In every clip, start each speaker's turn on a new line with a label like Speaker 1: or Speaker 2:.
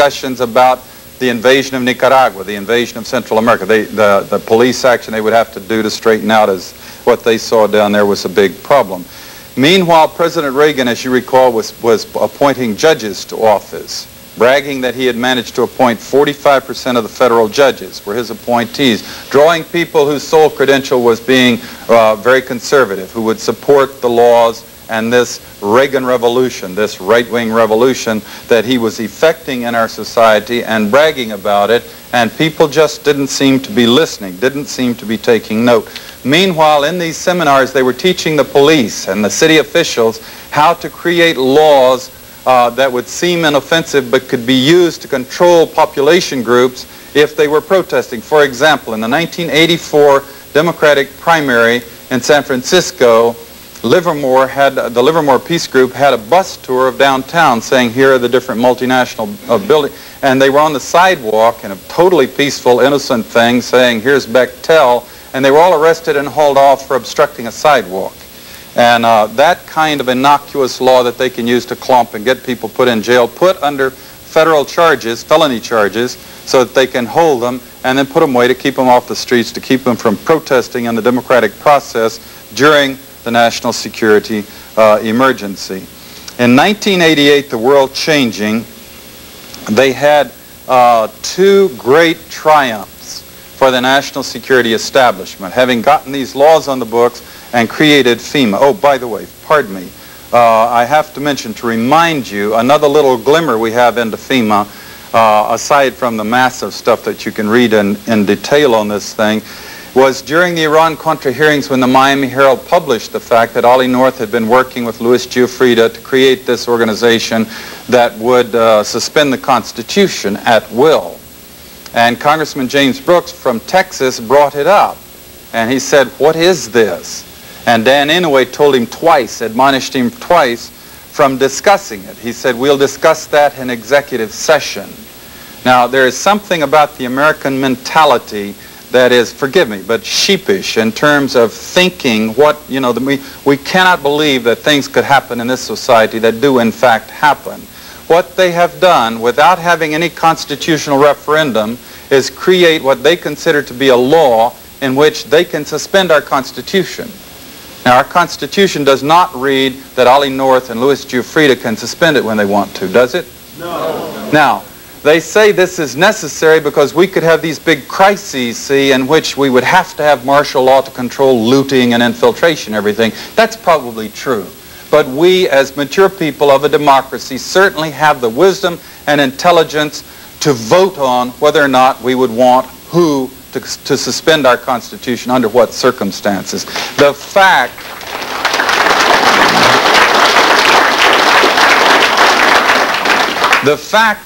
Speaker 1: discussions about the invasion of Nicaragua, the invasion of Central America. The police action they would have to do to straighten out as what they saw down there was a big problem. Meanwhile, President Reagan, as you recall, was appointing judges to office, bragging that he had managed to appoint 45% of the federal judges were his appointees, drawing people whose sole credential was being very conservative, who would support the laws and this Reagan revolution, this right-wing revolution that he was effecting in our society, and bragging about it, and people just didn't seem to be listening, didn't seem to be taking note. Meanwhile, in these seminars, they were teaching the police and the city officials how to create laws that would seem inoffensive but could be used to control population groups if they were protesting. For example, in the 1984 Democratic primary in San Francisco, the Livermore Peace Group had a bus tour of downtown saying, here are the different multinational buildings, and they were on the sidewalk in a totally peaceful, innocent thing saying, here's Bechtel, and they were all arrested and hauled off for obstructing a sidewalk. And that kind of innocuous law that they can use to clump and get people put in jail, put under federal charges, felony charges, so that they can hold them and then put them away to keep them off the streets, to keep them from protesting in the democratic process during the national security emergency. In 1988, the world changing, they had two great triumphs for the national security establishment, having gotten these laws on the books and created FEMA. Oh, by the way, pardon me, I have to mention, to remind you, another little glimmer we have into FEMA, aside from the massive stuff that you can read in detail on this thing, was during the Iran-Contra hearings when the Miami Herald published the fact that Ollie North had been working with Louis Giuffrida to create this organization that would suspend the Constitution at will. And Congressman James Brooks from Texas brought it up. And he said, what is this? And Dan Inouye told him twice, admonished him twice from discussing it. He said, we'll discuss that in executive session. Now, there is something about the American mentality that is, forgive me, but sheepish in terms of thinking what, you know, we cannot believe that things could happen in this society that do in fact happen. What they have done without having any constitutional referendum is create what they consider to be a law in which they can suspend our Constitution. Now, our Constitution does not read that Ollie North and Louis Giuffrida can suspend it when they want to, does it? No. Now, they say this is necessary because we could have these big crises, see, in which we would have to have martial law to control looting and infiltration and everything. That's probably true. But we, as mature people of a democracy, certainly have the wisdom and intelligence to vote on whether or not we would want who to suspend our Constitution, under what circumstances. The fact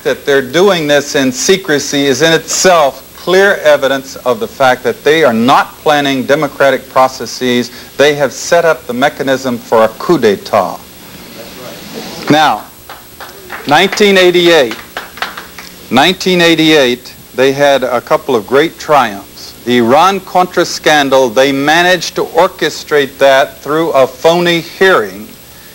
Speaker 1: that they're doing this in secrecy is in itself clear evidence of the fact that they are not planning democratic processes. They have set up the mechanism for a coup d'etat. Now, 1988, they had a couple of great triumphs. The Iran-Contra scandal, they managed to orchestrate that through a phony hearing.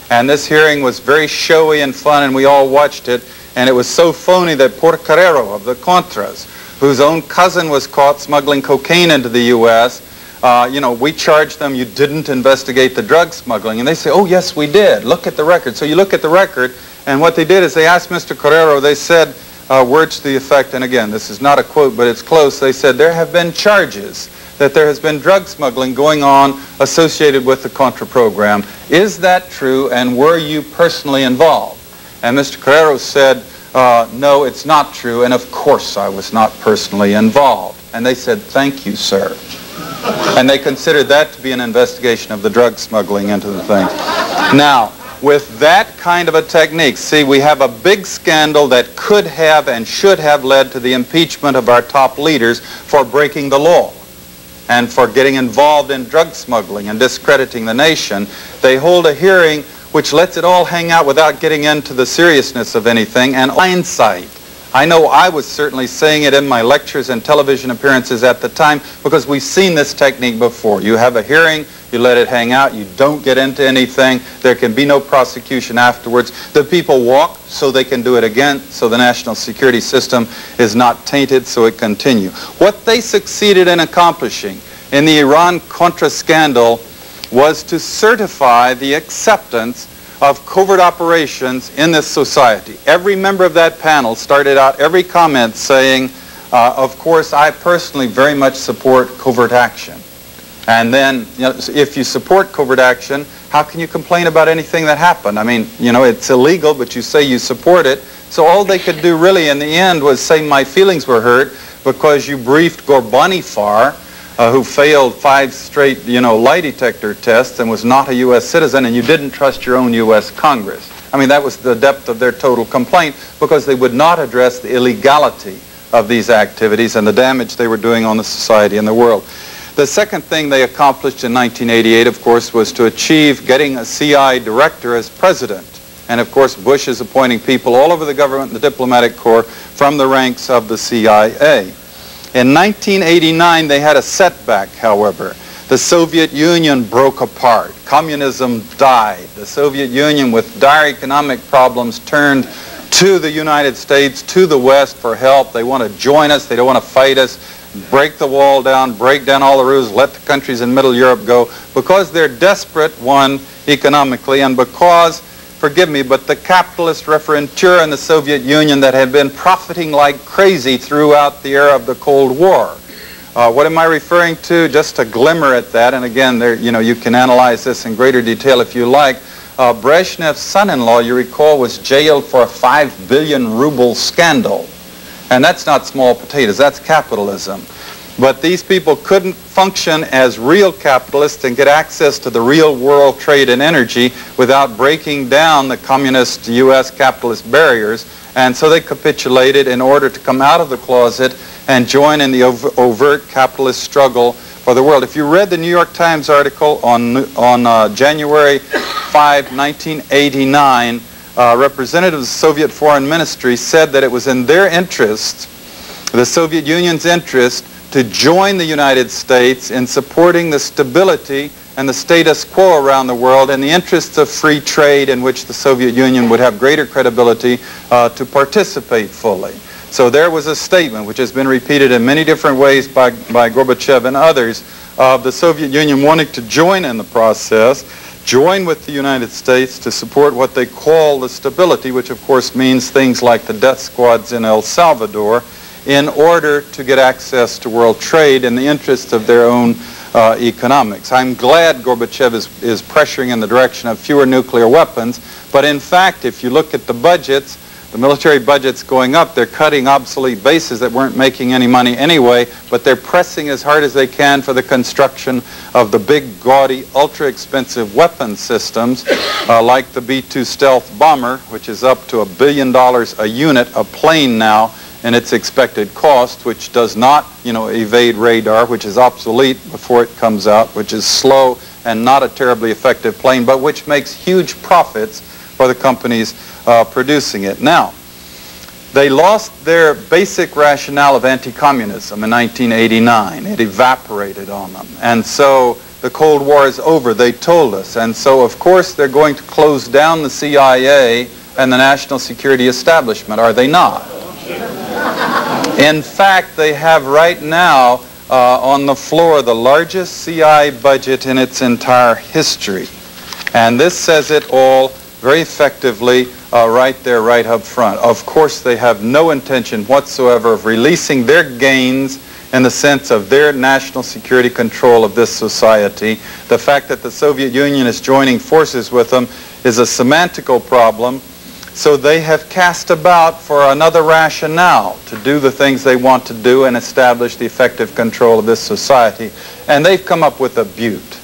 Speaker 1: And this hearing was very showy and fun, and we all watched it. And it was so phony that Porcarero of the Contras, whose own cousin was caught smuggling cocaine into the U.S., you know, we charged them, you didn't investigate the drug smuggling. And they say, oh, yes, we did. Look at the record. So you look at the record, and what they did is they asked Mr. Carrero, they said, words to the effect, and again, this is not a quote, but it's close. They said, there have been charges that there has been drug smuggling going on associated with the Contra program. Is that true, and were you personally involved? And Mr. Carrero said, no, it's not true, and of course I was not personally involved. And they said, thank you, sir. And they considered that to be an investigation of the drug smuggling into the thing. Now, with that kind of a technique, see, we have a big scandal that could have and should have led to the impeachment of our top leaders for breaking the law and for getting involved in drug smuggling and discrediting the nation. They hold a hearing which lets it all hang out without getting into the seriousness of anything, and hindsight I know I was certainly saying it in my lectures and television appearances at the time, because we've seen this technique before. You have a hearing, you let it hang out, you don't get into anything, there can be no prosecution afterwards. The people walk so they can do it again, so the national security system is not tainted, so it continue. What they succeeded in accomplishing in the Iran-Contra scandal was to certify the acceptance of covert operations in this society. Every member of that panel started out every comment saying, of course, I personally very much support covert action. And then, you know, if you support covert action, how can you complain about anything that happened? I mean, you know, it's illegal, but you say you support it. So all they could do really in the end was say my feelings were hurt because you briefed Ghorbanifar, who failed 5 straight, you know, lie detector tests and was not a U.S. citizen, and you didn't trust your own U.S. Congress. I mean, that was the depth of their total complaint, because they would not address the illegality of these activities and the damage they were doing on the society and the world. The second thing they accomplished in 1988, of course, was to achieve getting a CIA director as president. And of course, Bush is appointing people all over the government and the diplomatic corps from the ranks of the CIA. In 1989, they had a setback, however. The Soviet Union broke apart. Communism died. The Soviet Union, with dire economic problems, turned to the United States, to the West for help. They want to join us. They don't want to fight us. Break the wall down, break down all the rules, let the countries in Middle Europe go, because they're desperate, one, economically, and because, forgive me, but the capitalist referenture in the Soviet Union that had been profiting like crazy throughout the era of the Cold War. What am I referring to? Just a glimmer at that, and again, there, you know, you can analyze this in greater detail if you like. Brezhnev's son-in-law, you recall, was jailed for a 5 billion ruble scandal. And that's not small potatoes, that's capitalism. But these people couldn't function as real capitalists and get access to the real world trade and energy without breaking down the communist U.S. capitalist barriers. And so they capitulated in order to come out of the closet and join in the overt capitalist struggle for the world. If you read the New York Times article on January 5, 1989, representatives of the Soviet Foreign Ministry said that it was in their interest, the Soviet Union's interest, to join the United States in supporting the stability and the status quo around the world in the interests of free trade, in which the Soviet Union would have greater credibility to participate fully. So there was a statement, which has been repeated in many different ways by Gorbachev and others, of the Soviet Union wanting to join in the process, join with the United States to support what they call the stability, which of course means things like the death squads in El Salvador, in order to get access to world trade in the interests of their own economics. I'm glad Gorbachev is pressuring in the direction of fewer nuclear weapons, but in fact, if you look at the budgets, the military budget's going up. They're cutting obsolete bases that weren't making any money anyway, but they're pressing as hard as they can for the construction of the big, gaudy, ultra-expensive weapon systems like the B-2 stealth bomber, which is up to $1 billion a unit, a plane now, and its expected cost, which does not, you know, evade radar, which is obsolete before it comes out, which is slow and not a terribly effective plane, but which makes huge profits for the companies producing it. Now, they lost their basic rationale of anti-communism in 1989. It evaporated on them. And so the Cold War is over, they told us. And so, of course, they're going to close down the CIA and the national security establishment, are they not? In fact, they have right now on the floor the largest CIA budget in its entire history. And this says it all very effectively right there, right up front. Of course, they have no intention whatsoever of releasing their gains in the sense of their national security control of this society. The fact that the Soviet Union is joining forces with them is a semantical problem. So they have cast about for another rationale to do the things they want to do and establish the effective control of this society. And they've come up with a beaut.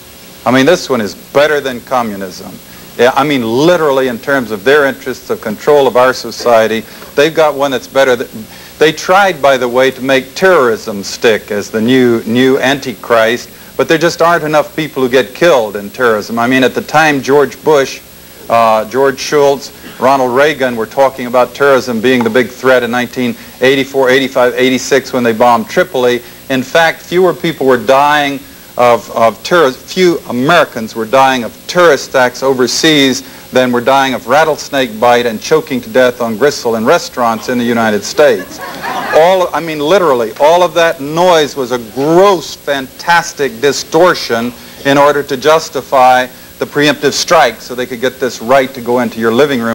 Speaker 1: I mean, this one is better than communism. Yeah, I mean, literally in terms of their interests of control of our society, they've got one that's better. They tried, by the way, to make terrorism stick as the new antichrist, but there just aren't enough people who get killed in terrorism. I mean, at the time, George Bush, George Shultz, Ronald Reagan were talking about terrorism being the big threat in 1984, 85, 86 when they bombed Tripoli. In fact, fewer people were dying of terrorism, few Americans were dying of terrorist attacks overseas than were dying of rattlesnake bite and choking to death on gristle in restaurants in the United States. I mean literally, all of that noise was a gross, fantastic distortion in order to justify the preemptive strike so they could get this right to go into your living room